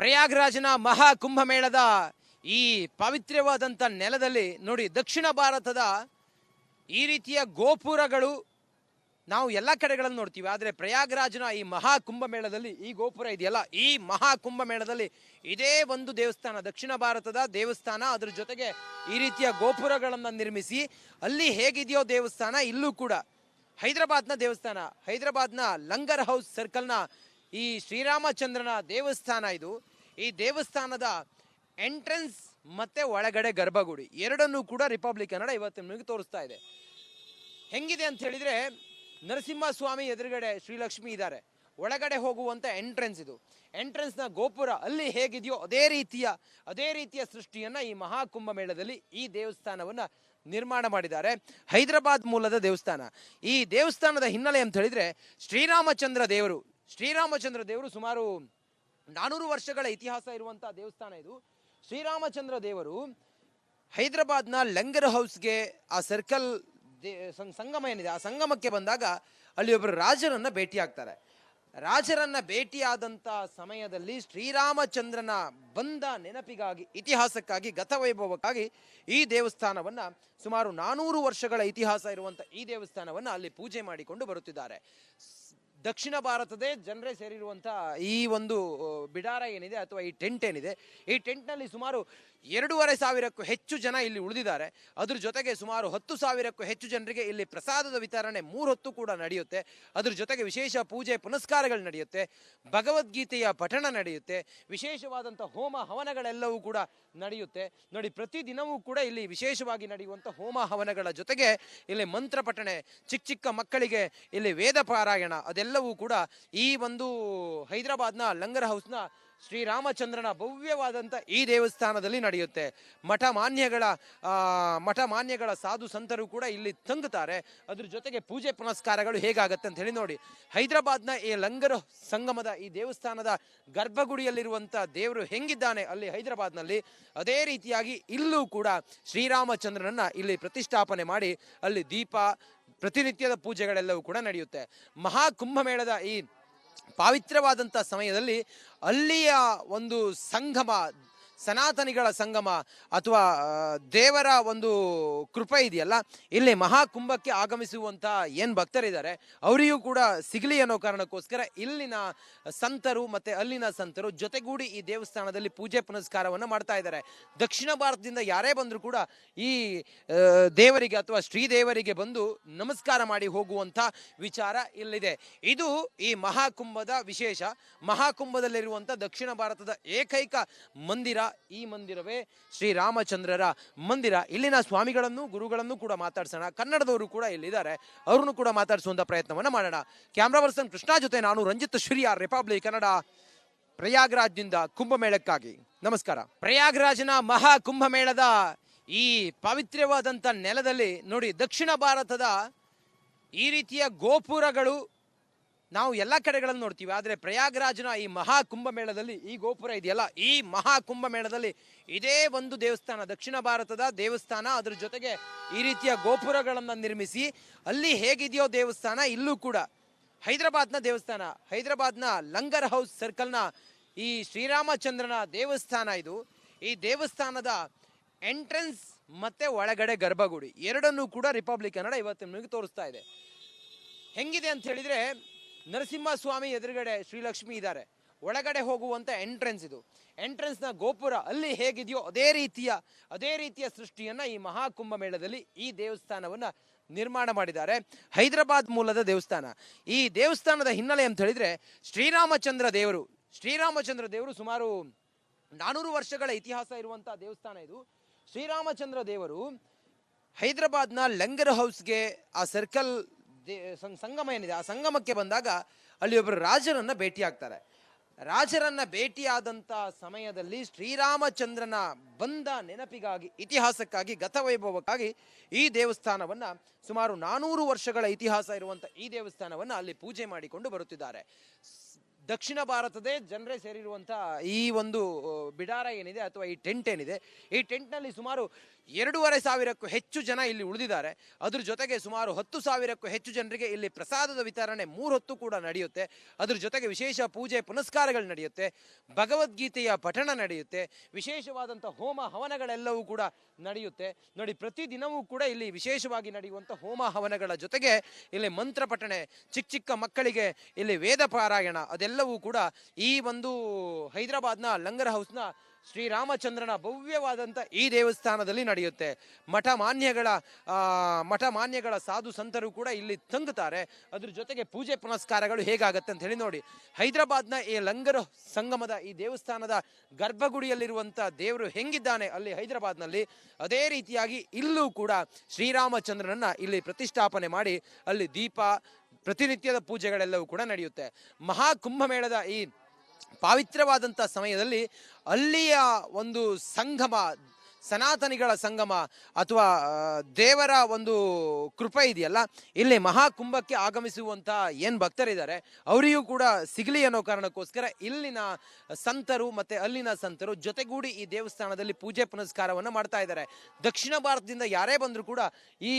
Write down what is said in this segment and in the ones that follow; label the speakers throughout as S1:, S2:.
S1: ಪ್ರಯಾಗ್ರಾಜ್ನ ಮಹಾ ಕುಂಭಮೇಳದ ಈ ಪವಿತ್ರವಾದಂಥ ನೆಲದಲ್ಲಿ ನೋಡಿ, ದಕ್ಷಿಣ ಭಾರತದ ಈ ರೀತಿಯ ಗೋಪುರಗಳು ನಾವು ಎಲ್ಲ ಕಡೆಗಳನ್ನು ನೋಡ್ತೀವಿ. ಆದರೆ ಪ್ರಯಾಗ್ರಾಜ್ನ ಈ ಮಹಾ ಕುಂಭಮೇಳದಲ್ಲಿ ಈ ಗೋಪುರ ಇದೆಯಲ್ಲ, ಈ ಮಹಾ ಕುಂಭಮೇಳದಲ್ಲಿ ಇದೇ ಒಂದು ದೇವಸ್ಥಾನ, ದಕ್ಷಿಣ ಭಾರತದ ದೇವಸ್ಥಾನ, ಅದ್ರ ಜೊತೆಗೆ ಈ ರೀತಿಯ ಗೋಪುರಗಳನ್ನು ನಿರ್ಮಿಸಿ ಅಲ್ಲಿ ಹೇಗಿದೆಯೋ ದೇವಸ್ಥಾನ, ಇಲ್ಲೂ ಕೂಡ ಹೈದರಾಬಾದ್ನ ದೇವಸ್ಥಾನ, ಹೈದರಾಬಾದ್ನ ಲಂಗರ್ ಹೌಸ್ ಸರ್ಕಲ್ನ ಈ ಶ್ರೀರಾಮಚಂದ್ರನ ದೇವಸ್ಥಾನ ಇದು. ಈ ದೇವಸ್ಥಾನದ ಎಂಟ್ರೆನ್ಸ್ ಮತ್ತೆ ಒಳಗಡೆ ಗರ್ಭಗುಡಿ ಎರಡನ್ನೂ ಕೂಡ ರಿಪಬ್ಲಿಕ್ ಕನ್ನಡ ಇವತ್ತು ನಿಮಗೆ ತೋರಿಸ್ತಾ ಇದೆ. ಹೆಂಗಿದೆ ಅಂತ ಹೇಳಿದ್ರೆ, ನರಸಿಂಹಸ್ವಾಮಿ ಎದುರುಗಡೆ ಶ್ರೀಲಕ್ಷ್ಮಿ ಇದ್ದಾರೆ, ಒಳಗಡೆ ಹೋಗುವಂತ ಎಂಟ್ರೆನ್ಸ್ ಇದು. ಎಂಟ್ರೆನ್ಸ್ನ ಗೋಪುರ ಅಲ್ಲಿ ಹೇಗಿದೆಯೋ ಅದೇ ರೀತಿಯ ಸೃಷ್ಟಿಯನ್ನ ಈ ಮಹಾಕುಂಭ ಮೇಳದಲ್ಲಿ ಈ ದೇವಸ್ಥಾನವನ್ನ ನಿರ್ಮಾಣ ಮಾಡಿದ್ದಾರೆ. ಹೈದರಾಬಾದ್ ಮೂಲದ ದೇವಸ್ಥಾನ. ಈ ದೇವಸ್ಥಾನದ ಹಿನ್ನೆಲೆ ಅಂತ ಹೇಳಿದ್ರೆ, ಶ್ರೀರಾಮಚಂದ್ರ ದೇವರು ಸುಮಾರು 400 ವರ್ಷಗಳ ಇತಿಹಾಸ ಇರುವಂತಹ ದೇವಸ್ಥಾನ ಇದು. ಶ್ರೀರಾಮಚಂದ್ರ ದೇವರು ಹೈದರಾಬಾದ್ನ ಲಂಗರ್ ಹೌಸ್ಗೆ ಆ ಸರ್ಕಲ್ ಸಂಗಮ ಏನಿದೆ, ಆ ಸಂಗಮಕ್ಕೆ ಬಂದಾಗ ಅಲ್ಲಿ ಒಬ್ಬರು ರಾಜರನ್ನ ಭೇಟಿಯಾಗ್ತಾರೆ. ರಾಜರನ್ನ ಭೇಟಿಯಾದಂಥ ಸಮಯದಲ್ಲಿ ಶ್ರೀರಾಮಚಂದ್ರನ ಬಂದ ನೆನಪಿಗಾಗಿ, ಇತಿಹಾಸಕ್ಕಾಗಿ, ಗತವೈಭವಕ್ಕಾಗಿ ಈ ದೇವಸ್ಥಾನವನ್ನ ಸುಮಾರು 400 ವರ್ಷಗಳ ಇತಿಹಾಸ ಇರುವಂಥ ಈ ದೇವಸ್ಥಾನವನ್ನ ಅಲ್ಲಿ ಪೂಜೆ ಮಾಡಿಕೊಂಡು ಬರುತ್ತಿದ್ದಾರೆ. ದಕ್ಷಿಣ ಭಾರತದೇ ಜನರೇ ಸೇರಿರುವಂಥ ಈ ಒಂದು ಬಿಡಾರ ಏನಿದೆ ಅಥವಾ ಈ ಟೆಂಟ್ ಏನಿದೆ, ಈ ಟೆಂಟ್ನಲ್ಲಿ ಸುಮಾರು 2,500ಕ್ಕೂ ಹೆಚ್ಚು ಜನ ಇಲ್ಲಿ ಉಳಿದಿದ್ದಾರೆ. ಅದ್ರ ಜೊತೆಗೆ ಸುಮಾರು 10,000ಕ್ಕೂ ಹೆಚ್ಚು ಜನರಿಗೆ ಇಲ್ಲಿ ಪ್ರಸಾದದ ವಿತರಣೆ 3 ಹೊತ್ತು ಕೂಡ ನಡೆಯುತ್ತೆ. ಅದ್ರ ಜೊತೆಗೆ ವಿಶೇಷ ಪೂಜೆ ಪುನಸ್ಕಾರಗಳು ನಡೆಯುತ್ತೆ, ಭಗವದ್ಗೀತೆಯ ಪಠಣ ನಡೆಯುತ್ತೆ, ವಿಶೇಷವಾದಂಥ ಹೋಮ ಹವನಗಳೆಲ್ಲವೂ ಕೂಡ ನಡೆಯುತ್ತೆ. ನೋಡಿ, ಪ್ರತಿದಿನವೂ ಕೂಡ ಇಲ್ಲಿ ವಿಶೇಷವಾಗಿ ನಡೆಯುವಂಥ ಹೋಮ ಹವನಗಳ ಜೊತೆಗೆ ಇಲ್ಲಿ ಮಂತ್ರ ಪಠಣೆ, ಚಿಕ್ಕ ಮಕ್ಕಳಿಗೆ ಇಲ್ಲಿ ವೇದ ಪಾರಾಯಣ, ಅದೆಲ್ಲವೂ ಕೂಡ ಈ ಒಂದು ಹೈದರಾಬಾದ್ನ ಲಂಗರ್ ಹೌಸ್ನ ಶ್ರೀರಾಮಚಂದ್ರನ ಭವ್ಯವಾದಂಥ ಈ ದೇವಸ್ಥಾನದಲ್ಲಿ ನಡೆಯುತ್ತೆ. ಮಠ ಮಾನ್ಯಗಳ ಸಾಧು ಸಂತರು ಕೂಡ ಇಲ್ಲಿ ತಂಗುತ್ತಾರೆ. ಅದ್ರ ಜೊತೆಗೆ ಪೂಜೆ ಪುನಸ್ಕಾರಗಳು ಹೇಗಾಗತ್ತೆ ಅಂತ ಹೇಳಿ ನೋಡಿ, ಹೈದರಾಬಾದ್ನ ಈ ಲಂಗರ್ ಸಂಗಮದ ಈ ದೇವಸ್ಥಾನದ ಗರ್ಭಗುಡಿಯಲ್ಲಿರುವಂಥ ದೇವರು ಹೆಂಗಿದ್ದಾನೆ ಅಲ್ಲಿ ಹೈದರಾಬಾದ್ನಲ್ಲಿ, ಅದೇ ರೀತಿಯಾಗಿ ಇಲ್ಲೂ ಕೂಡ ಶ್ರೀರಾಮಚಂದ್ರನನ್ನ ಇಲ್ಲಿ ಪ್ರತಿಷ್ಠಾಪನೆ ಮಾಡಿ ಅಲ್ಲಿ ದೀಪ, ಪ್ರತಿನಿತ್ಯದ ಪೂಜೆಗಳೆಲ್ಲವೂ ಕೂಡ ನಡೆಯುತ್ತೆ. ಮಹಾಕುಂಭಮೇಳದ ಈ ಪವಿತ್ರವಾದಂಥ ಸಮಯದಲ್ಲಿ ಅಲ್ಲಿಯ ಒಂದು ಸಂಗಮ, ಸನಾತನಿಗಳ ಸಂಗಮ ಅಥವಾ ದೇವರ ಒಂದು ಕೃಪೆ ಇದೆಯಲ್ಲ, ಇಲ್ಲಿ ಮಹಾಕುಂಭಕ್ಕೆ ಆಗಮಿಸುವಂಥ ಏನು ಭಕ್ತರಿದ್ದಾರೆ ಅವರಿಗೂ ಕೂಡ ಸಿಗಲಿ ಅನ್ನೋ ಕಾರಣಕ್ಕೋಸ್ಕರ ಇಲ್ಲಿನ ಸಂತರು ಮತ್ತು ಅಲ್ಲಿನ ಸಂತರು ಜೊತೆಗೂಡಿ ಈ ದೇವಸ್ಥಾನದಲ್ಲಿ ಪೂಜೆ ಪುನಸ್ಕಾರವನ್ನು ಮಾಡ್ತಾ ಇದ್ದಾರೆ. ದಕ್ಷಿಣ ಭಾರತದಿಂದ ಯಾರೇ ಬಂದರೂ ಕೂಡ ಈ ದೇವರಿಗೆ ಅಥವಾ ಶ್ರೀದೇವರಿಗೆ ಬಂದು ನಮಸ್ಕಾರ ಮಾಡಿ ಹೋಗುವಂಥ ವಿಚಾರ ಇಲ್ಲಿದೆ. ಇದು ಈ ಮಹಾಕುಂಭದ ವಿಶೇಷ. ಮಹಾಕುಂಭದಲ್ಲಿರುವಂಥ ದಕ್ಷಿಣ ಭಾರತದ ಏಕೈಕ ಮಂದಿರ ಈ ಮಂದಿರವೇ ಶ್ರೀರಾಮಚಂದ್ರರ ಮಂದಿರ. ಇಲ್ಲಿನ ಸ್ವಾಮಿಗಳನ್ನು, ಗುರುಗಳನ್ನು ಕೂಡ ಮಾತಾಡ್ಸೋಣ. ಕನ್ನಡದವರು ಕೂಡ ಇಲ್ಲಿದ್ದಾರೆ, ಅವ್ರನ್ನು ಕೂಡ ಮಾತಾಡಿಸುವಂತ ಪ್ರಯತ್ನವನ್ನ ಮಾಡೋಣ. ಕ್ಯಾಮ್ರಾ ಪರ್ಸನ್ ಕೃಷ್ಣ ಜೊತೆ ನಾನು ರಂಜಿತ್ ಶ್ರೀಯಾರ್, ರಿಪಬ್ಲಿಕ್ ಕನ್ನಡ, ಪ್ರಯಾಗ್ರಾಜ್ನಿಂದ ಕುಂಭಮೇಳಕ್ಕಾಗಿ. ನಮಸ್ಕಾರ. ಪ್ರಯಾಗ್ರಾಜ್ನ ಮಹಾ ಕುಂಭಮೇಳದ ಈ ಪವಿತ್ರವಾದಂಥ ನೆಲದಲ್ಲಿ ನೋಡಿ, ದಕ್ಷಿಣ ಭಾರತದ ಈ ರೀತಿಯ ಗೋಪುರಗಳು ನಾವು ಎಲ್ಲ ಕಡೆಗಳನ್ನು ನೋಡ್ತೀವಿ. ಆದರೆ ಪ್ರಯಾಗ್ರಾಜ್ನ ಈ ಮಹಾ ಕುಂಭಮೇಳದಲ್ಲಿ ಈ ಗೋಪುರ ಇದೆಯಲ್ಲ, ಈ ಮಹಾ ಕುಂಭಮೇಳದಲ್ಲಿ ಇದೇ ಒಂದು ದೇವಸ್ಥಾನ, ದಕ್ಷಿಣ ಭಾರತದ ದೇವಸ್ಥಾನ, ಅದ್ರ ಜೊತೆಗೆ ಈ ರೀತಿಯ ಗೋಪುರಗಳನ್ನು ನಿರ್ಮಿಸಿ ಅಲ್ಲಿ ಹೇಗಿದೆಯೋ ದೇವಸ್ಥಾನ, ಇಲ್ಲೂ ಕೂಡ ಹೈದರಾಬಾದ್ನ ದೇವಸ್ಥಾನ, ಹೈದರಾಬಾದ್ನ ಲಂಗರ್ ಹೌಸ್ ಸರ್ಕಲ್ನ ಈ ಶ್ರೀರಾಮಚಂದ್ರನ ದೇವಸ್ಥಾನ ಇದು. ಈ ದೇವಸ್ಥಾನದ ಎಂಟ್ರೆನ್ಸ್ ಮತ್ತೆ ಒಳಗಡೆ ಗರ್ಭಗುಡಿ ಎರಡನ್ನೂ ಕೂಡ ರಿಪಬ್ಲಿಕ್ ಕನ್ನಡ ಇವತ್ತು ನಿಮಗೆ ತೋರಿಸ್ತಾ ಇದೆ. ಹೆಂಗಿದೆ ಅಂತ ಹೇಳಿದ್ರೆ, ನರಸಿಂಹಸ್ವಾಮಿ ಎದುರುಗಡೆ ಶ್ರೀಲಕ್ಷ್ಮಿ ಇದ್ದಾರೆ, ಒಳಗಡೆ ಹೋಗುವಂತ ಎಂಟ್ರೆನ್ಸ್ ಇದು. ಎಂಟ್ರೆನ್ಸ್ನ ಗೋಪುರ ಅಲ್ಲಿ ಹೇಗಿದೆಯೋ ಅದೇ ರೀತಿಯ ಸೃಷ್ಟಿಯನ್ನ ಈ ಮಹಾಕುಂಭ ಮೇಳದಲ್ಲಿ ಈ ದೇವಸ್ಥಾನವನ್ನ ನಿರ್ಮಾಣ ಮಾಡಿದ್ದಾರೆ. ಹೈದರಾಬಾದ್ ಮೂಲದ ದೇವಸ್ಥಾನ. ಈ ದೇವಸ್ಥಾನದ ಹಿನ್ನೆಲೆ ಅಂತ ಹೇಳಿದ್ರೆ, ಶ್ರೀರಾಮಚಂದ್ರ ದೇವರು ಸುಮಾರು 400 ವರ್ಷಗಳ ಇತಿಹಾಸ ಇರುವಂತಹ ದೇವಸ್ಥಾನ ಇದು. ಶ್ರೀರಾಮಚಂದ್ರ ದೇವರು ಹೈದರಾಬಾದ್ನ ಲಂಗರ್ ಹೌಸ್ಗೆ ಆ ಸರ್ಕಲ್ ಸಂಗಮ ಏನಿದೆ, ಆ ಸಂಗಮಕ್ಕೆ ಬಂದಾಗ ಅಲ್ಲಿ ಒಬ್ಬರು ರಾಜರನ್ನ ಭೇಟಿಯಾಗ್ತಾರೆ. ರಾಜರನ್ನ ಭೇಟಿಯಾದಂಥ ಸಮಯದಲ್ಲಿ ಶ್ರೀರಾಮಚಂದ್ರನ ಬಂದ ನೆನಪಿಗಾಗಿ, ಇತಿಹಾಸಕ್ಕಾಗಿ, ಗತವೈಭವಕ್ಕಾಗಿ ಈ ದೇವಸ್ಥಾನವನ್ನ ಸುಮಾರು 400 ವರ್ಷಗಳ ಇತಿಹಾಸ ಇರುವಂಥ ಈ ದೇವಸ್ಥಾನವನ್ನ ಅಲ್ಲಿ ಪೂಜೆ ಮಾಡಿಕೊಂಡು ಬರುತ್ತಿದ್ದಾರೆ. ದಕ್ಷಿಣ ಭಾರತದೇ ಜನರೇ ಸೇರಿರುವಂಥ ಈ ಒಂದು ಬಿಡಾರ ಏನಿದೆ ಅಥವಾ ಈ ಟೆಂಟ್ ಏನಿದೆ, ಈ ಟೆಂಟ್ನಲ್ಲಿ ಸುಮಾರು 2,500ಕ್ಕೂ ಹೆಚ್ಚು ಜನ ಇಲ್ಲಿ ಉಳಿದಿದ್ದಾರೆ. ಅದ್ರ ಜೊತೆಗೆ ಸುಮಾರು 10,000ಕ್ಕೂ ಹೆಚ್ಚು ಜನರಿಗೆ ಇಲ್ಲಿ ಪ್ರಸಾದದ ವಿತರಣೆ 3 ಹೊತ್ತು ಕೂಡ ನಡೆಯುತ್ತೆ. ಅದ್ರ ಜೊತೆಗೆ ವಿಶೇಷ ಪೂಜೆ ಪುನಸ್ಕಾರಗಳು ನಡೆಯುತ್ತೆ, ಭಗವದ್ಗೀತೆಯ ಪಠಣ ನಡೆಯುತ್ತೆ, ವಿಶೇಷವಾದಂಥ ಹೋಮ ಹವನಗಳೆಲ್ಲವೂ ಕೂಡ ನಡೆಯುತ್ತೆ. ನೋಡಿ, ಪ್ರತಿದಿನವೂ ಕೂಡ ಇಲ್ಲಿ ವಿಶೇಷವಾಗಿ ನಡೆಯುವಂಥ ಹೋಮ ಹವನಗಳ ಜೊತೆಗೆ ಇಲ್ಲಿ ಮಂತ್ರ ಪಠಣೆ, ಚಿಕ್ಕ ಚಿಕ್ಕ ಮಕ್ಕಳಿಗೆ ಇಲ್ಲಿ ವೇದ ಪಾರಾಯಣ ಅದೆಲ್ಲವೂ ಕೂಡ ಈ ಒಂದು ಹೈದರಾಬಾದ್ನ ಲಂಗರ್ ಹೌಸ್ನ ಶ್ರೀರಾಮಚಂದ್ರನ ಭವ್ಯವಾದಂಥ ಈ ದೇವಸ್ಥಾನದಲ್ಲಿ ನಡೆಯುತ್ತೆ. ಮಠ ಮಾನ್ಯಗಳ ಸಾಧು ಸಂತರು ಕೂಡ ಇಲ್ಲಿ ತಂಗುತ್ತಾರೆ. ಅದ್ರ ಜೊತೆಗೆ ಪೂಜೆ ಪುನಸ್ಕಾರಗಳು ಹೇಗಾಗತ್ತೆ ಅಂತ ಹೇಳಿ ನೋಡಿ, ಹೈದರಾಬಾದ್ನ ಈ ಲಂಗರ್ ಸಂಗಮದ ಈ ದೇವಸ್ಥಾನದ ಗರ್ಭಗುಡಿಯಲ್ಲಿರುವಂಥ ದೇವರು ಹೆಂಗಿದ್ದಾನೆ ಅಲ್ಲಿ ಹೈದರಾಬಾದ್ನಲ್ಲಿ, ಅದೇ ರೀತಿಯಾಗಿ ಇಲ್ಲೂ ಕೂಡ ಶ್ರೀರಾಮಚಂದ್ರನನ್ನ ಇಲ್ಲಿ ಪ್ರತಿಷ್ಠಾಪನೆ ಮಾಡಿ ಅಲ್ಲಿ ದೀಪ, ಪ್ರತಿನಿತ್ಯದ ಪೂಜೆಗಳೆಲ್ಲವೂ ಕೂಡ ನಡೆಯುತ್ತೆ. ಮಹಾಕುಂಭಮೇಳದ ಈ ಪಾವಿತ್ರವಾದಂಥ ಸಮಯದಲ್ಲಿ ಅಲ್ಲಿಯ ಒಂದು ಸಂಗಮ, ಸನಾತನಿಗಳ ಸಂಗಮ ಅಥವಾ ದೇವರ ಒಂದು ಕೃಪೆ ಇದೆಯಲ್ಲ, ಇಲ್ಲಿ ಮಹಾಕುಂಭಕ್ಕೆ ಆಗಮಿಸುವಂಥ ಏನು ಭಕ್ತರಿದ್ದಾರೆ ಅವರಿಗೂ ಕೂಡ ಸಿಗಲಿ ಅನ್ನೋ ಕಾರಣಕ್ಕೋಸ್ಕರ ಇಲ್ಲಿನ ಸಂತರು ಮತ್ತು ಅಲ್ಲಿನ ಸಂತರು ಜೊತೆಗೂಡಿ ಈ ದೇವಸ್ಥಾನದಲ್ಲಿ ಪೂಜೆ ಪುನಸ್ಕಾರವನ್ನು ಮಾಡ್ತಾ ಇದ್ದಾರೆ. ದಕ್ಷಿಣ ಭಾರತದಿಂದ ಯಾರೇ ಬಂದರೂ ಕೂಡ ಈ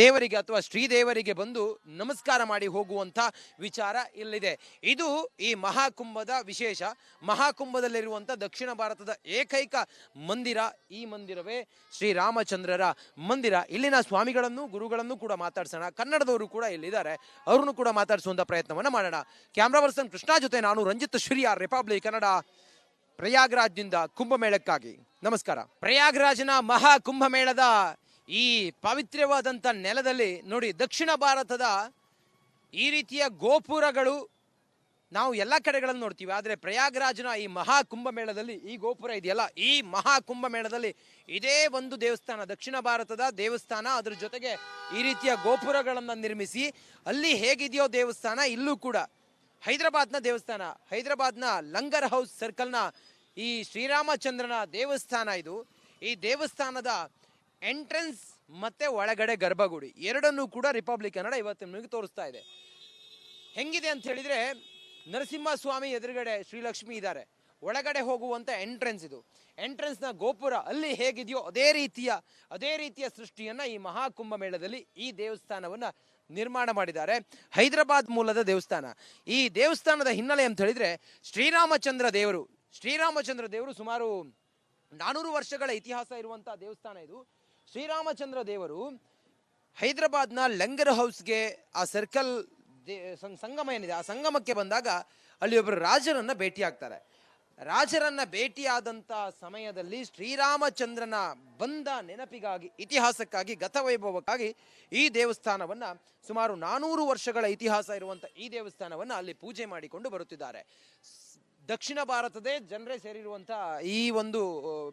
S1: ದೇವರಿಗೆ ಅಥವಾ ಶ್ರೀದೇವರಿಗೆ ಬಂದು ನಮಸ್ಕಾರ ಮಾಡಿ ಹೋಗುವಂಥ ವಿಚಾರ ಇಲ್ಲಿದೆ. ಇದು ಈ ಮಹಾಕುಂಭದ ವಿಶೇಷ. ಮಹಾಕುಂಭದಲ್ಲಿರುವಂಥ ದಕ್ಷಿಣ ಭಾರತದ ಏಕೈಕ ಮಂದಿರ ಈ ಮಂದಿರವೇ ಶ್ರೀರಾಮಚಂದ್ರರ ಮಂದಿರ. ಇಲ್ಲಿನ ಸ್ವಾಮಿಗಳನ್ನು ಗುರುಗಳನ್ನು ಕೂಡ ಮಾತಾಡ್ಸೋಣ. ಕನ್ನಡದವರು ಕೂಡ ಇಲ್ಲಿದ್ದಾರೆ, ಅವ್ರನ್ನು ಕೂಡ ಮಾತಾಡಿಸುವಂಥ ಪ್ರಯತ್ನವನ್ನು ಮಾಡೋಣ. ಕ್ಯಾಮ್ರಾ ಪರ್ಸನ್ ಕೃಷ್ಣ ಜೊತೆ ನಾನು ರಂಜಿತ್ ಶ್ರೀಯಾರ್, ರಿಪಬ್ಲಿಕ್ ಕನ್ನಡ, ಪ್ರಯಾಗ್ರಾಜ್ನಿಂದ ಕುಂಭಮೇಳಕ್ಕಾಗಿ. ನಮಸ್ಕಾರ. ಪ್ರಯಾಗ್ರಾಜ್ನ ಮಹಾ ಕುಂಭಮೇಳದ ಈ ಪವಿತ್ರವಾದಂಥ ನೆಲದಲ್ಲಿ ನೋಡಿ, ದಕ್ಷಿಣ ಭಾರತದ ಈ ರೀತಿಯ ಗೋಪುರಗಳು ನಾವು ಎಲ್ಲ ಕಡೆಗಳನ್ನು ನೋಡ್ತೀವಿ, ಆದರೆ ಪ್ರಯಾಗ್ರಾಜ್ನ ಈ ಮಹಾ ಕುಂಭಮೇಳದಲ್ಲಿ ಈ ಗೋಪುರ ಇದೆಯಲ್ಲ, ಈ ಮಹಾ ಕುಂಭಮೇಳದಲ್ಲಿ ಇದೇ ಒಂದು ದೇವಸ್ಥಾನ, ದಕ್ಷಿಣ ಭಾರತದ ದೇವಸ್ಥಾನ, ಅದ್ರ ಜೊತೆಗೆ ಈ ರೀತಿಯ ಗೋಪುರಗಳನ್ನು ನಿರ್ಮಿಸಿ ಅಲ್ಲಿ ಹೇಗಿದೆಯೋ ದೇವಸ್ಥಾನ ಇಲ್ಲೂ ಕೂಡ ಹೈದರಾಬಾದ್ನ ದೇವಸ್ಥಾನ, ಹೈದರಾಬಾದ್ನ ಲಂಗರ್ ಹೌಸ್ ಸರ್ಕಲ್ನ ಈ ಶ್ರೀರಾಮಚಂದ್ರನ ದೇವಸ್ಥಾನ ಇದು. ಈ ದೇವಸ್ಥಾನದ ಎಂಟ್ರೆನ್ಸ್ ಮತ್ತೆ ಒಳಗಡೆ ಗರ್ಭಗುಡಿ ಎರಡನ್ನೂ ಕೂಡ ರಿಪಬ್ಲಿಕ್ ಕನ್ನಡ ಇವತ್ತು ನಿಮಗೆ ತೋರಿಸ್ತಾ ಇದೆ. ಹೆಂಗಿದೆ ಅಂತ ಹೇಳಿದ್ರೆ, ನರಸಿಂಹಸ್ವಾಮಿ ಎದುರುಗಡೆ ಶ್ರೀಲಕ್ಷ್ಮಿ ಇದ್ದಾರೆ, ಒಳಗಡೆ ಹೋಗುವಂಥ ಎಂಟ್ರೆನ್ಸ್ ಇದು. ಎಂಟ್ರೆನ್ಸ್ನ ಗೋಪುರ ಅಲ್ಲಿ ಹೇಗಿದೆಯೋ ಅದೇ ರೀತಿಯ ಸೃಷ್ಟಿಯನ್ನು ಈ ಮಹಾಕುಂಭಮೇಳದಲ್ಲಿ ಈ ದೇವಸ್ಥಾನವನ್ನು ನಿರ್ಮಾಣ ಮಾಡಿದ್ದಾರೆ. ಹೈದರಾಬಾದ್ ಮೂಲದ ದೇವಸ್ಥಾನ. ಈ ದೇವಸ್ಥಾನದ ಹಿನ್ನೆಲೆ ಅಂತ ಹೇಳಿದ್ರೆ, ಶ್ರೀರಾಮಚಂದ್ರ ದೇವರು ಸುಮಾರು 400 ವರ್ಷಗಳ ಇತಿಹಾಸ ಇರುವಂಥ ದೇವಸ್ಥಾನ ಇದು. ಶ್ರೀರಾಮಚಂದ್ರ ದೇವರು ಹೈದರಾಬಾದ್ನ ಲಂಗರ್ ಹೌಸ್ಗೆ ಆ ಸರ್ಕಲ್ ಸಂಗಮ ಏನಿದೆ, ಆ ಸಂಗಮಕ್ಕೆ ಬಂದಾಗ ಅಲ್ಲಿ ಒಬ್ಬರು ರಾಜರನ್ನ ಭೇಟಿಯಾಗ್ತಾರೆ. ರಾಜರನ್ನ ಭೇಟಿಯಾದಂಥ ಸಮಯದಲ್ಲಿ ಶ್ರೀರಾಮಚಂದ್ರನ ಬಂದ ನೆನಪಿಗಾಗಿ, ಇತಿಹಾಸಕ್ಕಾಗಿ, ಗತವೈಭವಕ್ಕಾಗಿ ಈ ದೇವಸ್ಥಾನವನ್ನು ಸುಮಾರು 400 ವರ್ಷಗಳ ಇತಿಹಾಸ ಇರುವಂಥ ಈ ದೇವಸ್ಥಾನವನ್ನು ಅಲ್ಲಿ ಪೂಜೆ ಮಾಡಿಕೊಂಡು ಬರುತ್ತಿದ್ದಾರೆ. ದಕ್ಷಿಣ ಭಾರತದೇ ಜನರೇ ಸೇರಿರುವಂಥ ಈ ಒಂದು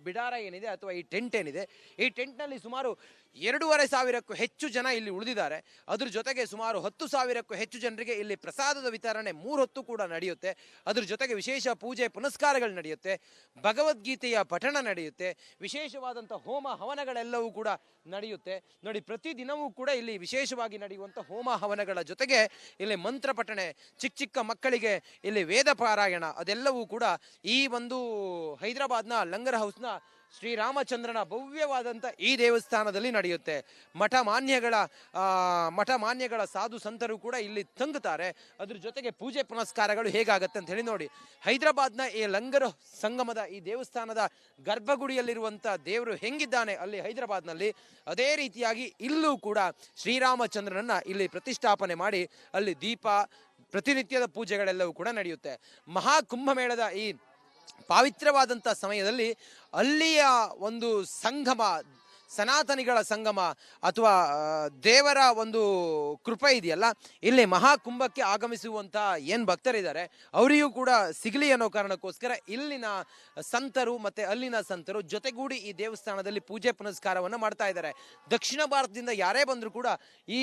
S1: ಬಿಡಾರ ಏನಿದೆ ಅಥವಾ ಈ ಟೆಂಟ್ ಏನಿದೆ, ಈ ಟೆಂಟ್ನಲ್ಲಿ ಸುಮಾರು 2,500ಕ್ಕೂ ಹೆಚ್ಚು ಜನ ಇಲ್ಲಿ ಉಳಿದಿದ್ದಾರೆ. ಅದ್ರ ಜೊತೆಗೆ ಸುಮಾರು 10,000ಕ್ಕೂ ಹೆಚ್ಚು ಜನರಿಗೆ ಇಲ್ಲಿ ಪ್ರಸಾದದ ವಿತರಣೆ 3 ಹೊತ್ತು ಕೂಡ ನಡೆಯುತ್ತೆ. ಅದ್ರ ಜೊತೆಗೆ ವಿಶೇಷ ಪೂಜೆ ಪುನಸ್ಕಾರಗಳು ನಡೆಯುತ್ತೆ, ಭಗವದ್ಗೀತೆಯ ಪಠಣ ನಡೆಯುತ್ತೆ, ವಿಶೇಷವಾದಂಥ ಹೋಮ ಹವನಗಳೆಲ್ಲವೂ ಕೂಡ ನಡೆಯುತ್ತೆ. ನೋಡಿ, ಪ್ರತಿದಿನವೂ ಕೂಡ ಇಲ್ಲಿ ವಿಶೇಷವಾಗಿ ನಡೆಯುವಂಥ ಹೋಮ ಹವನಗಳ ಜೊತೆಗೆ ಇಲ್ಲಿ ಮಂತ್ರ ಪಠಣೆ, ಚಿಕ್ಕ ಚಿಕ್ಕ ಮಕ್ಕಳಿಗೆ ಇಲ್ಲಿ ವೇದ ಪಾರಾಯಣ ಅದೆಲ್ಲವೂ ಕೂಡ ಈ ಒಂದು ಹೈದರಾಬಾದ್ನ ಲಂಗರ್ ಹೌಸ್ನ ಶ್ರೀರಾಮಚಂದ್ರನ ಭವ್ಯವಾದಂಥ ಈ ದೇವಸ್ಥಾನದಲ್ಲಿ ನಡೆಯುತ್ತೆ. ಮಠ ಮಾನ್ಯಗಳ ಸಾಧು ಸಂತರು ಕೂಡ ಇಲ್ಲಿ ತಂಗುತ್ತಾರೆ. ಅದ್ರ ಜೊತೆಗೆ ಪೂಜೆ ಪುನಸ್ಕಾರಗಳು ಹೇಗಾಗತ್ತೆ ಅಂತ ಹೇಳಿ ನೋಡಿ, ಹೈದರಾಬಾದ್ನ ಈ ಲಂಗರ್ ಸಂಗಮದ ಈ ದೇವಸ್ಥಾನದ ಗರ್ಭಗುಡಿಯಲ್ಲಿರುವಂಥ ದೇವರು ಹೆಂಗಿದ್ದಾನೆ ಅಲ್ಲಿ ಹೈದರಾಬಾದ್ನಲ್ಲಿ, ಅದೇ ರೀತಿಯಾಗಿ ಇಲ್ಲೂ ಕೂಡ ಶ್ರೀರಾಮಚಂದ್ರನನ್ನ ಇಲ್ಲಿ ಪ್ರತಿಷ್ಠಾಪನೆ ಮಾಡಿ ಅಲ್ಲಿ ದೀಪ, ಪ್ರತಿನಿತ್ಯದ ಪೂಜೆಗಳೆಲ್ಲವೂ ಕೂಡ ನಡೆಯುತ್ತೆ. ಮಹಾಕುಂಭಮೇಳದ ಈ ಪಾವಿತ್ರವಾದಂಥ ಸಮಯದಲ್ಲಿ ಅಲ್ಲಿಯ ಒಂದು ಸಂಗಮ, ಸನಾತನಿಗಳ ಸಂಗಮ ಅಥವಾ ದೇವರ ಒಂದು ಕೃಪೆ ಇದೆಯಲ್ಲ, ಇಲ್ಲಿ ಮಹಾಕುಂಭಕ್ಕೆ ಆಗಮಿಸುವಂಥ ಏನು ಭಕ್ತರಿದ್ದಾರೆ ಅವರಿಗೂ ಕೂಡ ಸಿಗಲಿ ಅನ್ನೋ ಕಾರಣಕ್ಕೋಸ್ಕರ ಇಲ್ಲಿನ ಸಂತರು ಮತ್ತು ಅಲ್ಲಿನ ಸಂತರು ಜೊತೆಗೂಡಿ ಈ ದೇವಸ್ಥಾನದಲ್ಲಿ ಪೂಜೆ ಪುನಸ್ಕಾರವನ್ನು ಮಾಡ್ತಾ ಇದ್ದಾರೆ. ದಕ್ಷಿಣ ಭಾರತದಿಂದ ಯಾರೇ ಬಂದರೂ ಕೂಡ ಈ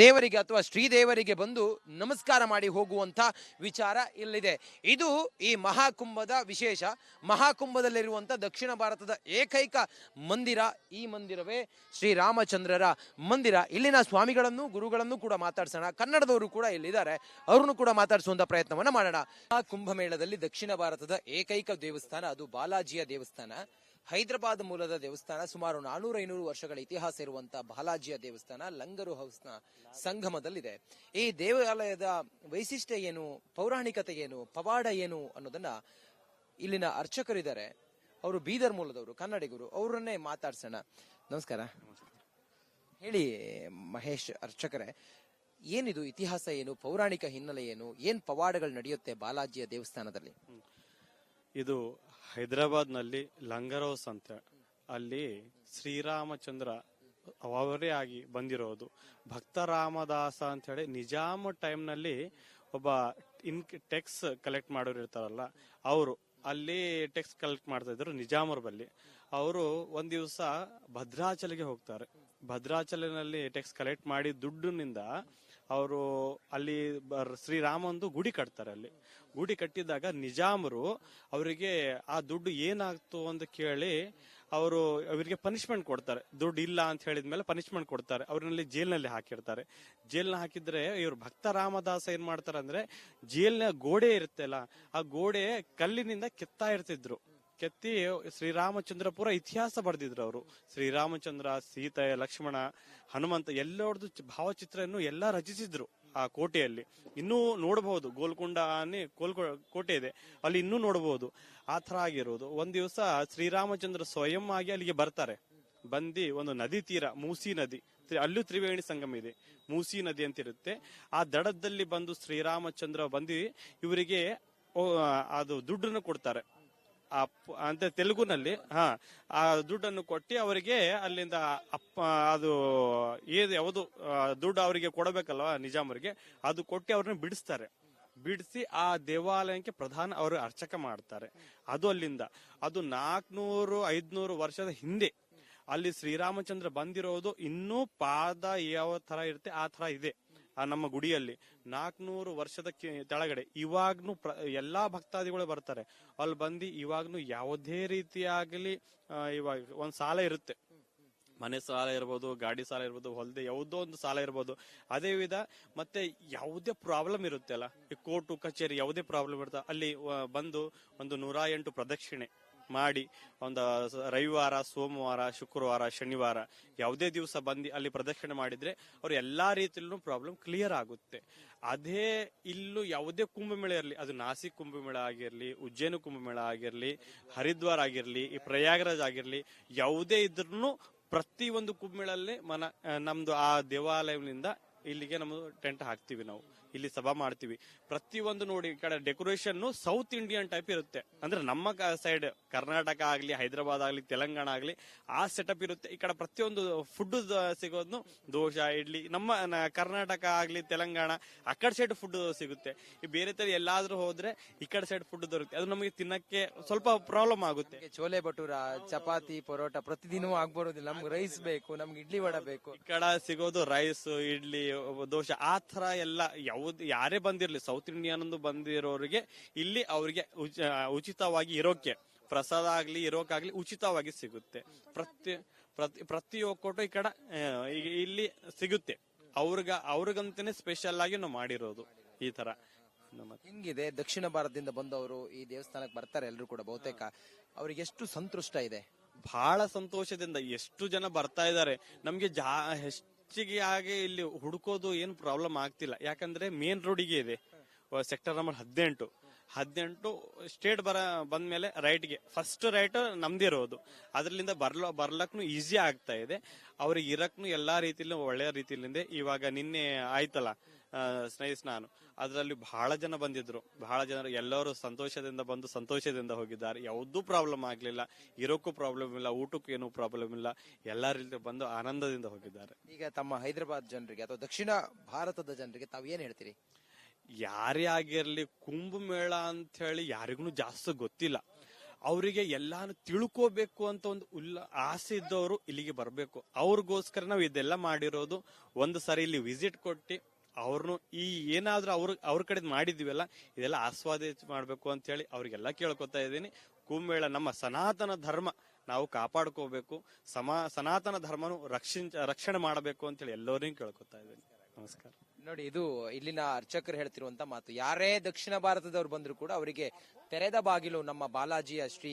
S1: ದೇವರಿಗೆ ಅಥವಾ ಶ್ರೀದೇವರಿಗೆ ಬಂದು ನಮಸ್ಕಾರ ಮಾಡಿ ಹೋಗುವಂಥ ವಿಚಾರ ಇಲ್ಲಿದೆ. ಇದು ಈ ಮಹಾಕುಂಭದ ವಿಶೇಷ. ಮಹಾಕುಂಭದಲ್ಲಿರುವಂಥ ದಕ್ಷಿಣ ಭಾರತದ ಏಕೈಕ ಮಂದಿರ ಈ ಮಂದಿರವೇ ಶ್ರೀರಾಮಚಂದ್ರರ ಮಂದಿರ. ಇಲ್ಲಿನ ಸ್ವಾಮಿಗಳನ್ನು ಗುರುಗಳನ್ನು ಕೂಡ ಮಾತಾಡ್ಸೋಣ. ಕನ್ನಡದವರು ಕೂಡ ಇಲ್ಲಿದ್ದಾರೆ, ಅವ್ರನ್ನು ಕೂಡ ಮಾತಾಡಿಸುವಂತ ಪ್ರಯತ್ನವನ್ನ ಮಾಡೋಣ. ಆ ಕುಂಭಮೇಳದಲ್ಲಿ ದಕ್ಷಿಣ ಭಾರತದ ಏಕೈಕ ದೇವಸ್ಥಾನ ಅದು ಬಾಲಾಜಿಯ ದೇವಸ್ಥಾನ. ಹೈದರಾಬಾದ್ ಮೂಲದ ದೇವಸ್ಥಾನ. ಸುಮಾರು 400-500 ವರ್ಷಗಳ ಇತಿಹಾಸ ಇರುವಂತಹ ಬಾಲಾಜಿಯ ದೇವಸ್ಥಾನ ಲಂಗರು ಹೌಸ್ನ ಸಂಗಮದಲ್ಲಿದೆ. ಈ ದೇವಾಲಯದ ವೈಶಿಷ್ಟ್ಯ ಏನು, ಪೌರಾಣಿಕತೆ ಏನು, ಪವಾಡ ಏನು ಅನ್ನೋದನ್ನ ಇಲ್ಲಿನ ಅರ್ಚಕರಿದ್ದಾರೆ, ಅವರು ಬೀದರ್ ಮೂಲದವರು, ಕನ್ನಡಿಗರು, ಅವರನ್ನೇ ಮಾತಾಡ್ಸೋಣ. ನಮಸ್ಕಾರ. ಹೇಳಿ ಮಹೇಶ್ ಅರ್ಚಕರೇ, ಏನಿದು ಇತಿಹಾಸ ಏನು, ಪೌರಾಣಿಕ ಹಿನ್ನೆಲೆ ಏನು, ಏನ್ ಪವಾಡಗಳು ನಡೆಯುತ್ತೆ ಬಾಲಾಜಿಯ ದೇವಸ್ಥಾನದಲ್ಲಿ?
S2: ಇದು ಹೈದರಾಬಾದ್ ನಲ್ಲಿ ಲಂಗರ್ ಹೌಸ್ ಅಂತ, ಅಲ್ಲಿ ಶ್ರೀರಾಮಚಂದ್ರ ಅವರೇ ಆಗಿ ಬಂದಿರೋದು. ಭಕ್ತ ರಾಮದಾಸ ಅಂತ ಹೇಳಿ ನಿಜಾಮ ಟೈಮ್ ನಲ್ಲಿ ಒಬ್ಬ ಟೆಕ್ಸ್ ಕಲೆಕ್ಟ್ ಮಾಡೋರು ಇರ್ತಾರಲ್ಲ, ಅವರು ಅಲ್ಲಿ ಟೆಕ್ಸ್ ಕಲೆಕ್ಟ್ ಮಾಡ್ತಾ ಇದ್ರು ನಿಜಾಮರ ಬಲ್ಲಿ. ಅವರು ಒಂದ್ ದಿವಸ ಭದ್ರಾಚಲಿಗೆ ಹೋಗ್ತಾರೆ. ಭದ್ರಾಚಲಿನಲ್ಲಿ ಟೆಕ್ಸ್ ಕಲೆಕ್ಟ್ ಮಾಡಿ ದುಡ್ಡಿನಿಂದ ಅವರು ಅಲ್ಲಿ ಶ್ರೀರಾಮಂದು ಗುಡಿ ಕಟ್ತಾರೆ. ಅಲ್ಲಿ ಗುಡಿ ಕಟ್ಟಿದಾಗ ನಿಜಾಮರು ಅವರಿಗೆ ಆ ದುಡ್ಡು ಏನಾಗ್ತು ಅಂತ ಕೇಳಿ ಅವರಿಗೆ ಪನಿಷ್ಮೆಂಟ್ ಕೊಡ್ತಾರೆ. ದುಡ್ಡು ಇಲ್ಲ ಅಂತ ಹೇಳಿದ್ಮೇಲೆ ಪನಿಷ್ಮೆಂಟ್ ಕೊಡ್ತಾರೆ. ಅವ್ರನ್ನಲ್ಲಿ ಜೈಲ್ನಲ್ಲಿ ಹಾಕಿರ್ತಾರೆ. ಜೈಲ್ನ ಹಾಕಿದ್ರೆ ಇವ್ರು ಭಕ್ತ ರಾಮದಾಸ ಏನ್ ಮಾಡ್ತಾರೆ ಅಂದ್ರೆ, ಜೈಲ್ನ ಗೋಡೆ ಇರುತ್ತಲ್ಲ, ಆ ಗೋಡೆ ಕಲ್ಲಿನಿಂದ ಕೆತ್ತಾ ಇರ್ತಿದ್ರು. ಕೆತ್ತಿ ಶ್ರೀರಾಮಚಂದ್ರ ಪೂರ ಇತಿಹಾಸ ಬರ್ದಿದ್ರು ಅವರು. ಶ್ರೀರಾಮಚಂದ್ರ, ಸೀತೆ, ಲಕ್ಷ್ಮಣ, ಹನುಮಂತ ಎಲ್ಲರದ್ದು ಭಾವಚಿತ್ರವನ್ನು ಎಲ್ಲ ರಚಿಸಿದ್ರು ಆ ಕೋಟೆಯಲ್ಲಿ. ಇನ್ನೂ ನೋಡಬಹುದು, ಗೋಲ್ಕೊಂಡ ಕೋಟೆ ಇದೆ, ಅಲ್ಲಿ ಇನ್ನೂ ನೋಡಬಹುದು. ಆ ತರ ಆಗಿರೋದು. ಒಂದ್ ದಿವಸ ಶ್ರೀರಾಮಚಂದ್ರ ಸ್ವಯಂ ಆಗಿ ಅಲ್ಲಿಗೆ ಬರ್ತಾರೆ. ಬಂದಿ ಒಂದು ನದಿ ತೀರ, ಮೂಸಿ ನದಿ, ಅಲ್ಲೂ ತ್ರಿವೇಣಿ ಸಂಗಮ ಇದೆ, ಮೂಸಿ ನದಿ ಅಂತ ಇರುತ್ತೆ. ಆ ದಡದಲ್ಲಿ ಬಂದು ಶ್ರೀರಾಮಚಂದ್ರ ಬಂದು ಇವರಿಗೆ ಅದು ದುಡ್ಡನ್ನು ಕೊಡ್ತಾರೆ ಅಂತ ತೆಲುಗುನಲ್ಲಿ. ಆ ದುಡ್ಡನ್ನು ಕೊಟ್ಟು ಅವರಿಗೆ ಅಲ್ಲಿಂದ ಅದು ಯಾವುದು ದುಡ್ಡು ಅವರಿಗೆ ಕೊಡಬೇಕಲ್ವ ನಿಜಾಮರಿಗೆ, ಅದು ಕೊಟ್ಟು ಅವ್ರನ್ನ ಬಿಡಿಸ್ತಾರೆ. ಬಿಡಿಸಿ ಆ ದೇವಾಲಯಕ್ಕೆ ಪ್ರಧಾನ ಅವರು ಅರ್ಚಕ ಮಾಡ್ತಾರೆ. ಅದು ಅಲ್ಲಿಂದ ಅದು 400-500 ವರ್ಷದ ಹಿಂದೆ ಅಲ್ಲಿ ಶ್ರೀರಾಮಚಂದ್ರ ಬಂದಿರೋದು. ಇನ್ನೂ ಪಾದ ಯಾವ ತರ ಇರುತ್ತೆ ಆ ತರ ಇದೆ ಆ ನಮ್ಮ ಗುಡಿಯಲ್ಲಿ. 400 ವರ್ಷದ ಕೆಳಗಡೆ ಇವಾಗ್ನು ಎಲ್ಲಾ ಭಕ್ತಾದಿಗಳು ಬರ್ತಾರೆ. ಅಲ್ಲಿ ಬಂದು ಇವಾಗ್ನು ಯಾವುದೇ ರೀತಿಯಾಗಲಿ ಇವಾಗ ಒಂದ್ ಸಾಲ ಇರುತ್ತೆ, ಮನೆ ಸಾಲ ಇರ್ಬೋದು, ಗಾಡಿ ಸಾಲ ಇರ್ಬೋದು, ಹೊಲದೆ ಯಾವುದೋ ಒಂದು ಸಾಲ ಇರ್ಬೋದು. ಅದೇ ವಿಧ ಮತ್ತೆ ಯಾವುದೇ ಪ್ರಾಬ್ಲಮ್ ಇರುತ್ತೆ ಅಲ್ಲ, ಈ ಕೋರ್ಟು ಕಚೇರಿ ಯಾವುದೇ ಪ್ರಾಬ್ಲಮ್ ಇರುತ್ತೆ, ಅಲ್ಲಿ ಬಂದು ಒಂದು 108 ಪ್ರದಕ್ಷಿಣೆ ಮಾಡಿ, ಒಂದು ರವಿವಾರ, ಸೋಮವಾರ, ಶುಕ್ರವಾರ, ಶನಿವಾರ ಯಾವುದೇ ದಿವಸ ಬಂದು ಅಲ್ಲಿ ಪ್ರದಕ್ಷಿಣೆ ಮಾಡಿದ್ರೆ ಅವ್ರು ಎಲ್ಲಾ ರೀತಿಯಲ್ಲೂ ಪ್ರಾಬ್ಲಮ್ ಕ್ಲಿಯರ್ ಆಗುತ್ತೆ. ಅದೇ ಇಲ್ಲೂ ಯಾವುದೇ ಕುಂಭಮೇಳ ಇರಲಿ, ಅದು ನಾಸಿಕ್ ಕುಂಭಮೇಳ ಆಗಿರ್ಲಿ, ಉಜ್ಜಯಿನಿ ಕುಂಭಮೇಳ ಆಗಿರ್ಲಿ, ಹರಿದ್ವಾರ್ ಆಗಿರ್ಲಿ, ಈ ಪ್ರಯಾಗರಾಜ್ ಆಗಿರ್ಲಿ, ಯಾವುದೇ ಇದ್ರೂ ಪ್ರತಿ ಒಂದು ಕುಂಭಮೇಳಲ್ಲಿ ನಮ್ದು ಆ ದೇವಾಲಯದಿಂದ ಇಲ್ಲಿಗೆ ನಮ್ದು ಟೆಂಟ್ ಹಾಕ್ತಿವಿ. ನಾವು ಇಲ್ಲಿ ಸಭಾ ಮಾಡ್ತೀವಿ. ಪ್ರತಿಯೊಂದು ನೋಡಿ, ಈ ಕಡೆ ಡೆಕೋರೇಷನ್ ಸೌತ್ ಇಂಡಿಯನ್ ಟೈಪ್ ಇರುತ್ತೆ. ಅಂದ್ರೆ ನಮ್ಮ ಸೈಡ್ ಕರ್ನಾಟಕ ಆಗ್ಲಿ, ಹೈದರಾಬಾದ್ ಆಗ್ಲಿ, ತೆಲಂಗಾಣ ಆಗ್ಲಿ ಆ ಸೆಟಪ್ ಇರುತ್ತೆ. ಈ ಕಡೆ ಪ್ರತಿಯೊಂದು ಫುಡ್ ಸಿಗೋದು ದೋಸೆ, ಇಡ್ಲಿ. ನಮ್ಮ ಕರ್ನಾಟಕ ಆಗ್ಲಿ, ತೆಲಂಗಾಣ ಆ ಕಡೆ ಸೈಡ್ ಫುಡ್ ಸಿಗುತ್ತೆ. ಈ ಬೇರೆ ತರ ಎಲ್ಲಾದ್ರೂ ಹೋದ್ರೆ ಈ ಕಡೆ ಸೈಡ್ ಫುಡ್ ದೊರಕುತ್ತೆ. ಅದು ನಮಗೆ ತಿನ್ನಕ್ಕೆ ಸ್ವಲ್ಪ ಪ್ರಾಬ್ಲಮ್ ಆಗುತ್ತೆ.
S1: ಚೋಲೆ ಭಟೂರ, ಚಪಾತಿ, ಪರೋಟ ಪ್ರತಿದಿನವೂ ಆಗ್ಬರೋದಿಲ್ಲ. ನಮ್ಗೆ ರೈಸ್ ಬೇಕು, ನಮ್ಗೆ ಇಡ್ಲಿ ವಡ ಬೇಕು.
S2: ಈ ಕಡೆ ಸಿಗೋದು ರೈಸ್, ಇಡ್ಲಿ, ದೋಸೆ ಆ ತರ ಎಲ್ಲ. ಯಾರೇ ಬಂದಿರ್ಲಿ, ಸೌತ್ ಇಂಡಿಯನ್ ಬಂದಿರೋರಿಗೆ ಇಲ್ಲಿ ಅವ್ರಿಗೆ ಉಚಿತವಾಗಿ ಇರೋಕೆ ಪ್ರಸಾದ ಆಗ್ಲಿ, ಇರೋಕಾಗ್ಲಿ ಉಚಿತವಾಗಿ ಸಿಗುತ್ತೆ. ಪ್ರತಿ ಒಕ್ಕೂಟ ಈ ಕಡೆ ಇಲ್ಲಿ ಸಿಗುತ್ತೆ. ಅವ್ರಿಗಂತಾನೆ ಸ್ಪೆಷಲ್ ಆಗಿ ನಾವು ಮಾಡಿರೋದು ಈ ತರ.
S1: ಹೆಂಗಿದೆ ದಕ್ಷಿಣ ಭಾರತದಿಂದ ಬಂದವರು ಈ ದೇವಸ್ಥಾನಕ್ಕೆ ಬರ್ತಾರೆ ಎಲ್ರು ಕೂಡ, ಬಹುತೇಕ ಅವ್ರಿಗೆ ಎಷ್ಟು ಸಂತುಷ್ಟ ಇದೆ?
S2: ಬಹಳ ಸಂತೋಷದಿಂದ ಎಷ್ಟು ಜನ ಬರ್ತಾ ಇದಾರೆ. ನಮ್ಗೆ ಹೆಚ್ಚಿಗೆ ಆಗಿ ಇಲ್ಲಿ ಹುಡುಕೋದು ಏನು ಪ್ರಾಬ್ಲಮ್ ಆಗ್ತಿಲ್ಲ. ಯಾಕಂದ್ರೆ ಮೇನ್ ರೋಡಿಗೆ ಇದೆ, ಸೆಕ್ಟರ್ ನಂಬರ್ 18 ಸ್ಟೇಟ್ ಬಂದ್ಮೇಲೆ ರೈಟ್ಗೆ ಫಸ್ಟ್ ರೈಟ್ ನಮ್ದೇ ಇರೋದು. ಅದ್ರಲ್ಲಿಂದ ಬರ್ಲಕ್ನು ಈಸಿ ಆಗ್ತಾ ಇದೆ. ಅವ್ರಿಗೆ ಇರಕ್ನು ಎಲ್ಲಾ ರೀತಿಲಿ ಒಳ್ಳೆಯ ರೀತಿಲಿಂದ. ಇವಾಗ ನಿನ್ನೆ ಆಯ್ತಲ್ಲ ಸ್ನಾನ, ಅದರಲ್ಲಿ ಬಹಳ ಜನ ಬಂದಿದ್ರು. ಬಹಳ ಜನರು ಎಲ್ಲರೂ ಸಂತೋಷದಿಂದ ಬಂದು ಸಂತೋಷದಿಂದ ಹೋಗಿದ್ದಾರೆ. ಯಾವುದೂ ಪ್ರಾಬ್ಲಮ್ ಆಗ್ಲಿಲ್ಲ, ಇರೋಕ್ಕೂ ಪ್ರಾಬ್ಲಮ್ ಇಲ್ಲ, ಊಟಕ್ಕೂ ಏನೂ ಪ್ರಾಬ್ಲಮ್ ಇಲ್ಲ. ಎಲ್ಲಾ ರೀತಿ ಬಂದು ಆನಂದದಿಂದ ಹೋಗಿದ್ದಾರೆ.
S1: ಈಗ ತಮ್ಮ ಹೈದರಾಬಾದ್ ಜನರಿಗೆ ಅಥವಾ ದಕ್ಷಿಣ ಭಾರತದ ಜನರಿಗೆ ತಾವ್ ಏನ್ ಹೇಳ್ತೀರಿ?
S2: ಯಾರೇ ಆಗಿರ್ಲಿ, ಕುಂಭಮೇಳ ಅಂತ ಹೇಳಿ ಯಾರಿಗೂ ಜಾಸ್ತಿ ಗೊತ್ತಿಲ್ಲ. ಅವರಿಗೆ ಎಲ್ಲಾನು ತಿಳ್ಕೋಬೇಕು ಅಂತ ಒಂದು ಆಸೆ ಇದ್ದವರು ಇಲ್ಲಿಗೆ ಬರ್ಬೇಕು. ಅವ್ರಿಗೋಸ್ಕರ ನಾವು ಇದೆಲ್ಲ ಮಾಡಿರೋದು. ಒಂದು ಸರಿ ಇಲ್ಲಿ ವಿಸಿಟ್ ಕೊಟ್ಟು ಅವ್ರನ್ನು ಈ ಏನಾದ್ರೂ ಅವ್ರ ಕಡೆ ಮಾಡಿದ್ವಿಲ್ಲ ಇದೆಲ್ಲ ಆಸ್ವಾದ ಮಾಡ್ಬೇಕು ಅಂತ ಹೇಳಿ ಅವ್ರಿಗೆಲ್ಲ ಕೇಳ್ಕೊತಾ ಇದ್ದೀನಿ. ಕುಂಭಮೇಳ ನಮ್ಮ ಸನಾತನ ಧರ್ಮ ನಾವು ಕಾಪಾಡ್ಕೋಬೇಕು, ಸನಾತನ ಧರ್ಮನು ರಕ್ಷಣೆ ಮಾಡಬೇಕು ಅಂತ ಹೇಳಿ ಎಲ್ಲರಿಗೂ ಕೇಳ್ಕೊತಾ ಇದ್ದೀನಿ. ನಮಸ್ಕಾರ.
S1: ನೋಡಿ, ಇದು ಇಲ್ಲಿನ ಅರ್ಚಕರು ಹೇಳ್ತಿರುವಂತ ಮಾತು. ಯಾರೇ ದಕ್ಷಿಣ ಭಾರತದವ್ರು ಬಂದ್ರು ಕೂಡ ಅವರಿಗೆ ತೆರೆದ ಬಾಗಿಲು ನಮ್ಮ ಬಾಲಾಜಿಯ ಶ್ರೀ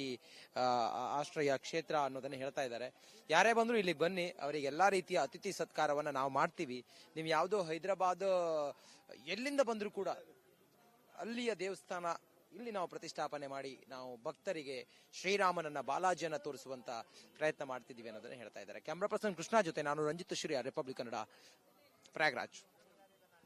S1: ಆಶ್ರಯ ಕ್ಷೇತ್ರ ಅನ್ನೋದನ್ನ ಹೇಳ್ತಾ ಇದ್ದಾರೆ. ಯಾರೇ ಬಂದ್ರು ಇಲ್ಲಿ ಬನ್ನಿ, ಅವರಿಗೆ ಎಲ್ಲಾ ರೀತಿಯ ಅತಿಥಿ ಸತ್ಕಾರವನ್ನ ನಾವು ಮಾಡ್ತೀವಿ. ನೀವು ಯಾವುದೋ ಹೈದರಾಬಾದ್ ಎಲ್ಲಿಂದ ಬಂದ್ರು ಕೂಡ ಅಲ್ಲಿಯ ದೇವಸ್ಥಾನ ಇಲ್ಲಿ ನಾವು ಪ್ರತಿಷ್ಠಾಪನೆ ಮಾಡಿ ನಾವು ಭಕ್ತರಿಗೆ ಶ್ರೀರಾಮನನ್ನ ಬಾಲಾಜಿಯನ್ನ ತೋರಿಸುವಂತ ಪ್ರಯತ್ನ ಮಾಡ್ತಿದ್ದೀವಿ ಅನ್ನೋದನ್ನ ಹೇಳ್ತಾ ಇದ್ದಾರೆ. ಕ್ಯಾಮ್ರಾ ಪರ್ಸನ್ ಕೃಷ್ಣ ಜೊತೆ ನಾನು ರಂಜಿತ್ ಶ್ರೀ, ರಿಪಬ್ಲಿಕ್ ಕನ್ನಡ, ಪ್ರಯಾಗ್ರಾಜ್.